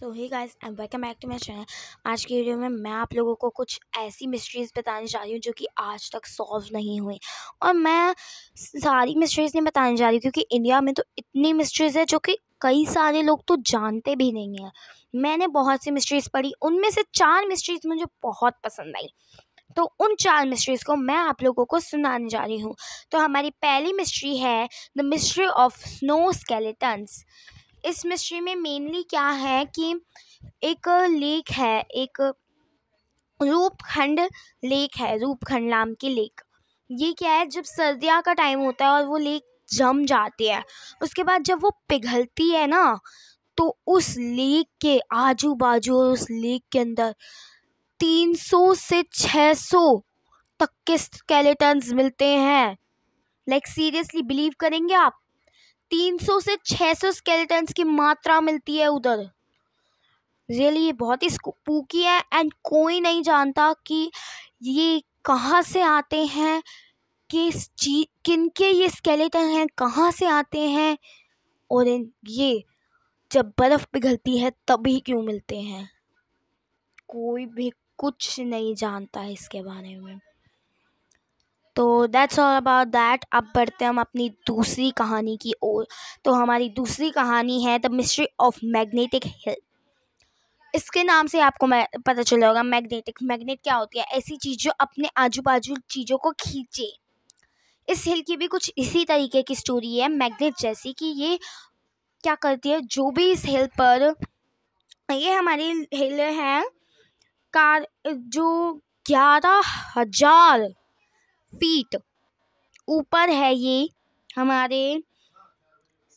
So hey guys and welcome back to my channel. आज की video में मैं आप लोगों को कुछ ऐसी मिस्ट्रीज़ बताने जा रही हूँ जो कि आज तक सॉल्व नहीं हुई। और मैं सारी मिस्ट्रीज़ नहीं बताने जा रही क्योंकि इंडिया में तो इतनी मिस्ट्रीज़ है जो कि कई सारे लोग तो जानते भी नहीं हैं। मैंने बहुत सी मिस्ट्रीज़ पढ़ी, उनमें से 4 मिस्ट्रीज़ मुझे बहुत पसंद आई, तो उन 4 मिस्ट्रीज़ को मैं आप लोगों को सुनाने जा रही हूँ। तो हमारी पहली मिस्ट्री है the mystery of snow skeletons. इस मिस्ट्री में मेनली क्या है कि एक लेक है, एक रूपखंड लेक है, रूपखंड नाम की लेक। ये क्या है, जब सर्दियों का टाइम होता है और वो लेक जम जाती है, उसके बाद जब वो पिघलती है ना, तो उस लेक के आजू बाजू और उस लेक के अंदर 300 से 600 तक के स्केलेटन्स मिलते हैं। लाइक सीरियसली बिलीव करेंगे आप, 300 से 600 स्केलेटन्स की मात्रा मिलती है उधर। रियली ये बहुत ही स्पूकी है एंड कोई नहीं जानता कि ये कहाँ से आते हैं, किनके ये स्केलेटन हैं, कहाँ से आते हैं, और ये जब बर्फ़ पिघलती है तभी क्यों मिलते हैं। कोई भी कुछ नहीं जानता है इसके बारे में। तो दैट्स ऑल अबाउट दैट। अब बढ़ते हैं हम अपनी दूसरी कहानी की ओर। तो हमारी दूसरी कहानी है the mystery of magnetic hill. इसके नाम से आपको पता चला होगा मैग्नेट क्या होती है, ऐसी चीज़ जो अपने आजू बाजू चीज़ों को खींचे। इस हिल की भी कुछ इसी तरीके की स्टोरी है मैग्नेट जैसी, कि ये क्या करती है, जो भी इस हिल पर, ये हमारी हिल है कार जो 11,000 फीट ऊपर है, ये हमारे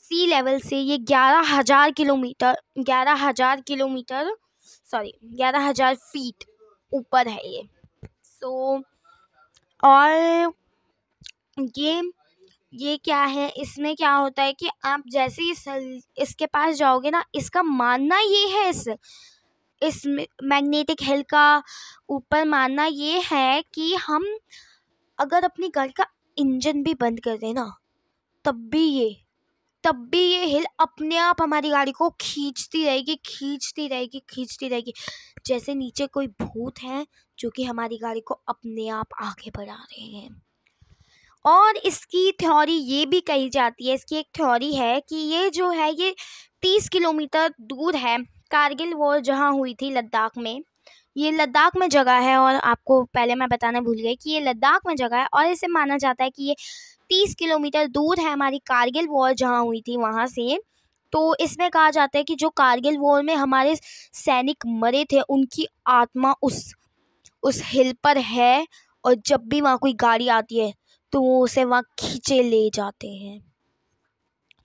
सी लेवल से ये 11,000 फीट ऊपर है ये। और ये क्या है, इसमें क्या होता है कि आप जैसे ही इसके पास जाओगे ना, इसका मानना ये है, इस मैग्नेटिक हिल का ऊपर मानना ये है कि हम अगर अपनी गाड़ी का इंजन भी बंद कर दें ना, तब भी ये हिल अपने आप हमारी गाड़ी को खींचती रहेगी, जैसे नीचे कोई भूत है जो कि हमारी गाड़ी को अपने आप आगे बढ़ा रहे हैं। और इसकी थ्योरी ये भी कही जाती है, इसकी एक थ्योरी है कि ये जो है, ये 30 किलोमीटर दूर है। कारगिल वॉर जहाँ हुई थी लद्दाख में, ये लद्दाख में जगह है। और आपको पहले मैं बताना भूल गई कि ये लद्दाख में जगह है, और इसे माना जाता है कि ये 30 किलोमीटर दूर है हमारी कारगिल वॉर जहाँ हुई थी वहाँ से। तो इसमें कहा जाता है कि जो कारगिल वॉर में हमारे सैनिक मरे थे, उनकी आत्मा उस हिल पर है, और जब भी वहाँ कोई गाड़ी आती है तो वो उसे वहाँ खींचे ले जाते हैं।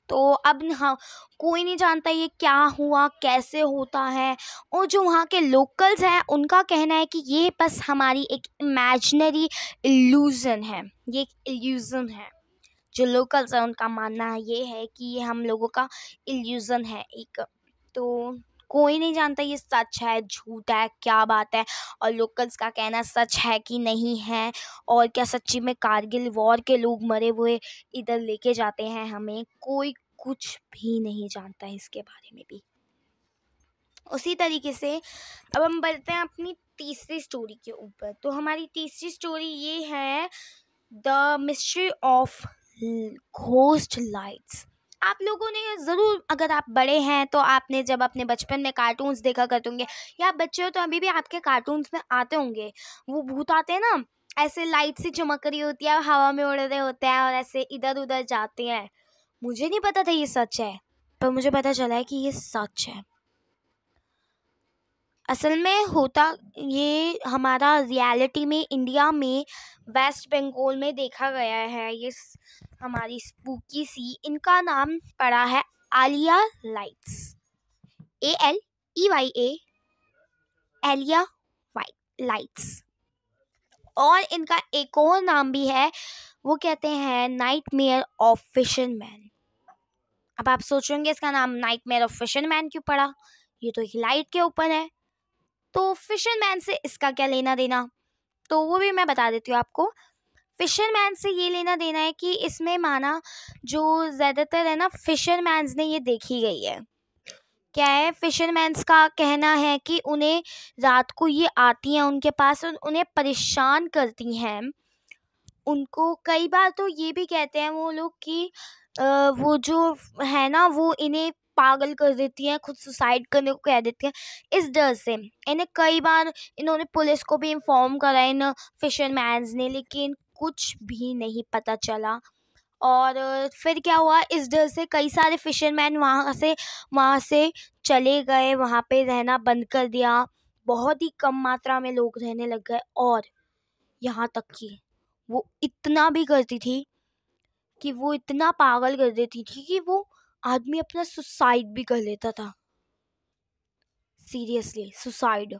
तो अब हाँ, कोई नहीं जानता ये क्या हुआ, कैसे होता है। और जो वहाँ के लोकल्स हैं, उनका कहना है कि ये बस हमारी एक इमेजिनरी इल्यूज़न है, ये एक इल्यूज़न है। जो लोकल्स हैं उनका मानना ये है कि ये हम लोगों का इल्यूज़न है एक। तो कोई नहीं जानता ये सच है, झूठ है, क्या बात है, और लोकल्स का कहना सच है कि नहीं है, और क्या सच्ची में कारगिल वॉर के लोग मरे हुए इधर लेके जाते हैं हमें। कोई कुछ भी नहीं जानता है इसके बारे में भी। उसी तरीके से अब हम बढ़ते हैं अपनी तीसरी स्टोरी के ऊपर। तो हमारी तीसरी स्टोरी ये है the mystery of ghost lights. आप लोगों ने ज़रूर, अगर आप बड़े हैं तो आपने जब अपने बचपन में कार्टून्स देखा करते होंगे, या आप बच्चे हो तो अभी भी आपके कार्टून्स में आते होंगे, वो भूत आते हैं ना, ऐसे लाइट सी चमक रही होती है, हवा में उड़ रहे होते हैं और ऐसे इधर उधर जाते हैं। मुझे नहीं पता था ये सच है, पर मुझे पता चला है कि ये सच है। असल में होता ये हमारा रियलिटी में इंडिया में वेस्ट बंगाल में देखा गया है। ये हमारी स्पूकी सी, इनका नाम पड़ा है Aleya lights, ALEYA, Aleya lights. और इनका एक और नाम भी है, वो कहते हैं नाइटमेयर ऑफ फिशरमैन। अब आप सोचेंगे इसका नाम नाइटमेयर ऑफ फिशरमैन क्यों पड़ा, ये तो एक लाइट के ऊपर है, तो फिशरमैन से इसका क्या लेना देना। तो वो भी मैं बता देती हूँ आपको। फिशरमैन से ये लेना देना है कि इसमें माना जो ज़्यादातर है ना, फिशरमैन्स ने ये देखी गई है क्या है, फिशरमैन्स का कहना है कि उन्हें रात को ये आती हैं उनके पास और उन्हें परेशान करती हैं। उनको कई बार तो ये भी कहते हैं वो लोग कि वो जो है ना वो इन्हें पागल कर देती हैं, खुद सुसाइड करने को कह देती हैं। इस डर से इन्हें कई बार इन्होंने पुलिस को भी इन्फॉर्म करा इन फिशरमैन्स ने, लेकिन कुछ भी नहीं पता चला। और फिर क्या हुआ, इस डर से कई सारे फिशरमैन वहाँ से चले गए, वहाँ पे रहना बंद कर दिया। बहुत ही कम मात्रा में लोग रहने लग गए। और यहाँ तक कि वो इतना भी करती थी कि वो इतना पागल कर देती थी कि वो आदमी अपना सुसाइड भी कर लेता था। Seriously suicide.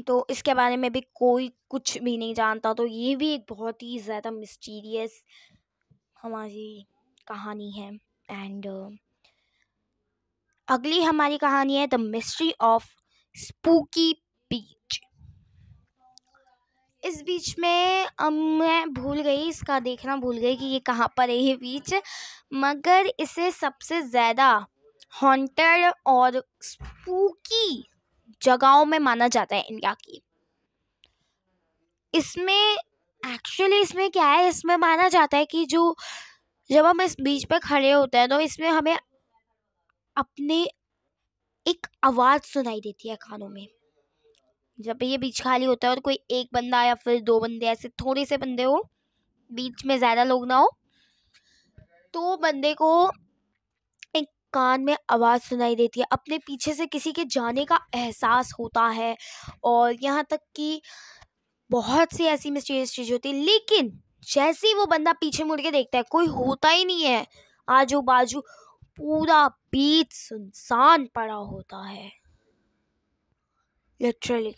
तो इसके बारे में भी कोई कुछ भी नहीं जानता। तो ये भी एक बहुत ही ज़्यादा मिस्टीरियस हमारी कहानी है। एंड अगली हमारी कहानी है द मिस्ट्री ऑफ स्पूकी बीच। इस बीच में मैं भूल गई, इसका देखना भूल गई कि ये कहाँ पर है ये बीच, मगर इसे सबसे ज़्यादा हॉन्टेड और स्पूकी जगहों में माना जाता है इंडिया की। इसमें क्या है, इसमें माना जाता है कि जब हम इस बीच पे खड़े होते हैं तो इसमें हमें अपने एक आवाज़ सुनाई देती है कानों में। जब ये बीच खाली होता है और कोई एक बंदा या फिर दो बंदे, ऐसे थोड़े से बंदे हो, बीच में ज़्यादा लोग ना हो, तो बंदे को एक कान में आवाज़ सुनाई देती है, अपने पीछे से किसी के जाने का एहसास होता है। और यहाँ तक कि बहुत सी ऐसी मिस्टीरियस चीज़ होती है, लेकिन जैसे ही वो बंदा पीछे मुड़ के देखता है कोई होता ही नहीं है, आजू बाजू पूरा बीच सुनसान पड़ा होता है, लिटरली।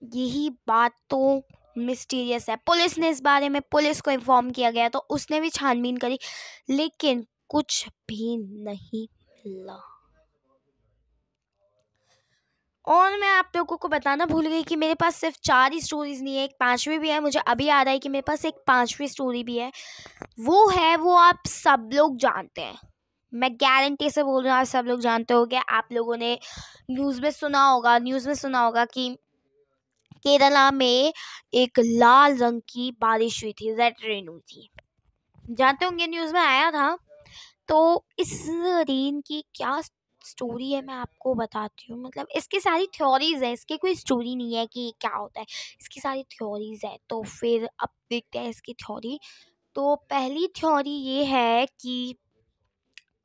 यही बात तो मिस्टीरियस है। पुलिस ने इस बारे में, पुलिस को इन्फॉर्म किया गया तो उसने भी छानबीन करी, लेकिन कुछ भी नहीं मिला। और मैं आप लोगों को बताना भूल गई कि मेरे पास सिर्फ 4 ही स्टोरीज नहीं है, एक 5वीं भी है। मुझे अभी याद आई कि मेरे पास एक 5वीं स्टोरी भी है। वो आप सब लोग जानते हैं, मैं गारंटी से बोल रहा हूँ, सब लोग जानते होंगे। आप लोगों ने न्यूज़ में सुना होगा कि केरला में एक लाल रंग की बारिश हुई थी, रेड रेन हुई थी, जानते होंगे, न्यूज़ में आया था। तो इस रेन की क्या स्टोरी है मैं आपको बताती हूँ। मतलब इसकी सारी थ्योरीज है, इसकी कोई स्टोरी नहीं है कि क्या होता है, इसकी सारी थ्योरीज है। तो फिर अब देखते हैं इसकी थ्योरी। तो पहली थ्योरी ये है कि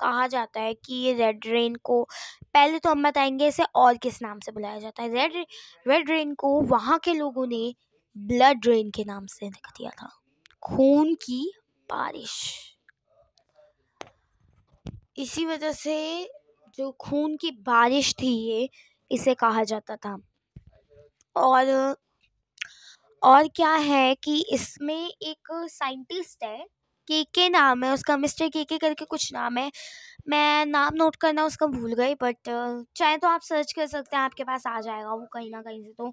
कहा जाता है कि ये रेड रेन को, पहले तो हम बताएंगे इसे और किस नाम से बुलाया जाता है। रेड रेन को वहाँ के लोगों ने ब्लड रेन के नाम से लिख दिया था, खून की बारिश। इसी वजह से जो खून की बारिश थी ये, इसे कहा जाता था। और क्या है कि इसमें एक साइंटिस्ट है, के नाम है उसका, मिस्टर के करके कुछ नाम है, मैं नाम नोट करना उसका भूल गई, बट चाहे तो आप सर्च कर सकते हैं, आपके पास आ जाएगा वो कहीं ना कहीं से। तो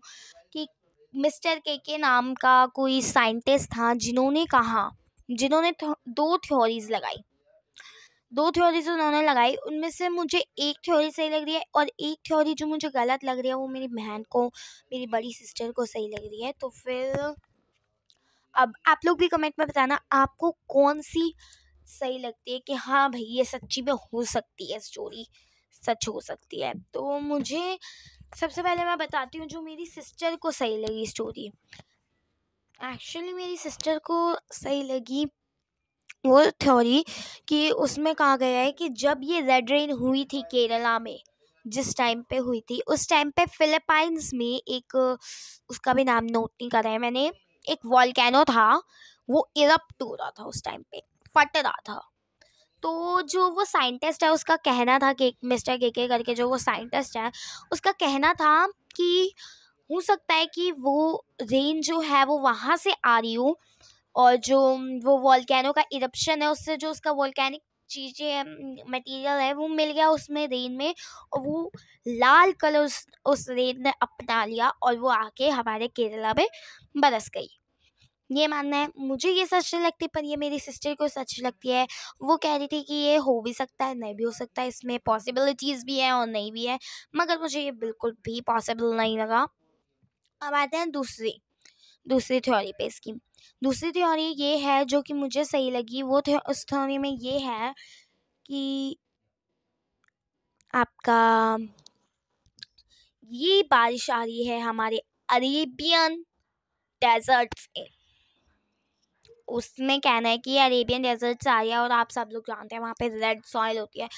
कि मिस्टर के नाम का कोई साइंटिस्ट था जिन्होंने दो थ्योरीज उन्होंने लगाई। उनमें से मुझे एक थ्योरी सही लग रही है और एक थ्योरी जो मुझे गलत लग रही है वो मेरी बड़ी सिस्टर को सही लग रही है। तो फिर अब आप लोग भी कमेंट में बताना आपको कौन सी सही लगती है कि हाँ भाई ये सच्ची में हो सकती है, स्टोरी सच हो सकती है। तो मुझे सबसे पहले मैं बताती हूँ जो मेरी सिस्टर को सही लगी स्टोरी। एक्चुअली मेरी सिस्टर को सही लगी वो थ्योरी कि उसमें कहा गया है कि जब ये रेड रेन हुई थी केरला में, जिस टाइम पे हुई थी, उस टाइम पे फिलीपाइंस में एक, उसका भी नाम नोट नहीं करा है मैंने, एक वॉल्केनो था, वो इरप्ट हो रहा था उस टाइम पे, फट रहा था। तो जो वो साइंटिस्ट है उसका कहना था कि मिस्टर के करके जो वो साइंटिस्ट है उसका कहना था कि हो सकता है कि वो रेन जो है वो वहाँ से आ रही हो, और जो वो वॉल्केनो का इरप्शन है उससे जो उसका वॉल्केनिक चीज़ें मटेरियल है वो मिल गया उसमें रेन में, और वो लाल कलर उस रेन ने अपना लिया और वो आके हमारे केरला में बरस गई। ये मानना है। मुझे ये सच नहीं लगती, पर ये मेरी सिस्टर को सच लगती है। वो कह रही थी कि ये हो भी सकता है, नहीं भी हो सकता है, इसमें पॉसिबिलिटीज़ भी हैं और नहीं भी है, मगर मुझे ये बिल्कुल भी पॉसिबल नहीं लगा। अब आते हैं दूसरी थ्योरी पे इसकी। दूसरी थ्योरी ये है जो कि मुझे सही लगी, वो उस थ्योरी में ये है कि आपका ये बारिश आ रही है हमारे अरेबियन डेजर्ट से। उसमें कहना है कि अरेबियन डेजर्ट से आ रही है, और आप सब लोग जानते हैं वहाँ पे रेड सॉइल होती है।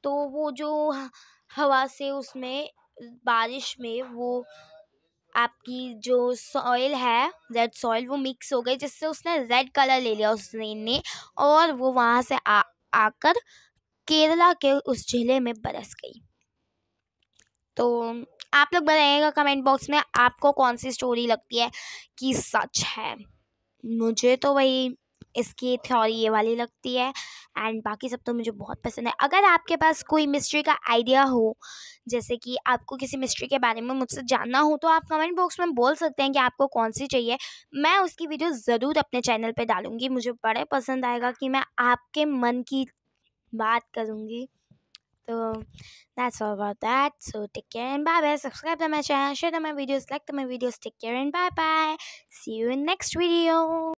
तो वो जो हवा से उसमें बारिश में वो आपकी जो सॉइल है रेड सॉइल वो मिक्स हो गई, जिससे उसने रेड कलर ले लिया उस रेन ने, और वो वहाँ से आकर केरला के उस जिले में बरस गई। तो आप लोग बताइएगा कमेंट बॉक्स में आपको कौन सी स्टोरी लगती है कि सच है। मुझे तो वही इसकी थ्योरी ये वाली लगती है, एंड बाकी सब तो मुझे बहुत पसंद है। अगर आपके पास कोई मिस्ट्री का आइडिया हो, जैसे कि आपको किसी मिस्ट्री के बारे में मुझसे जानना हो, तो आप कमेंट बॉक्स में बोल सकते हैं कि आपको कौन सी चाहिए। मैं उसकी वीडियो ज़रूर अपने चैनल पे डालूँगी। मुझे बड़े पसंद आएगा कि मैं आपके मन की बात करूँगी। So that's all about that. So take care and bye bye. Subscribe to my channel, share my videos, like my videos. Take care and bye bye. See you in next video.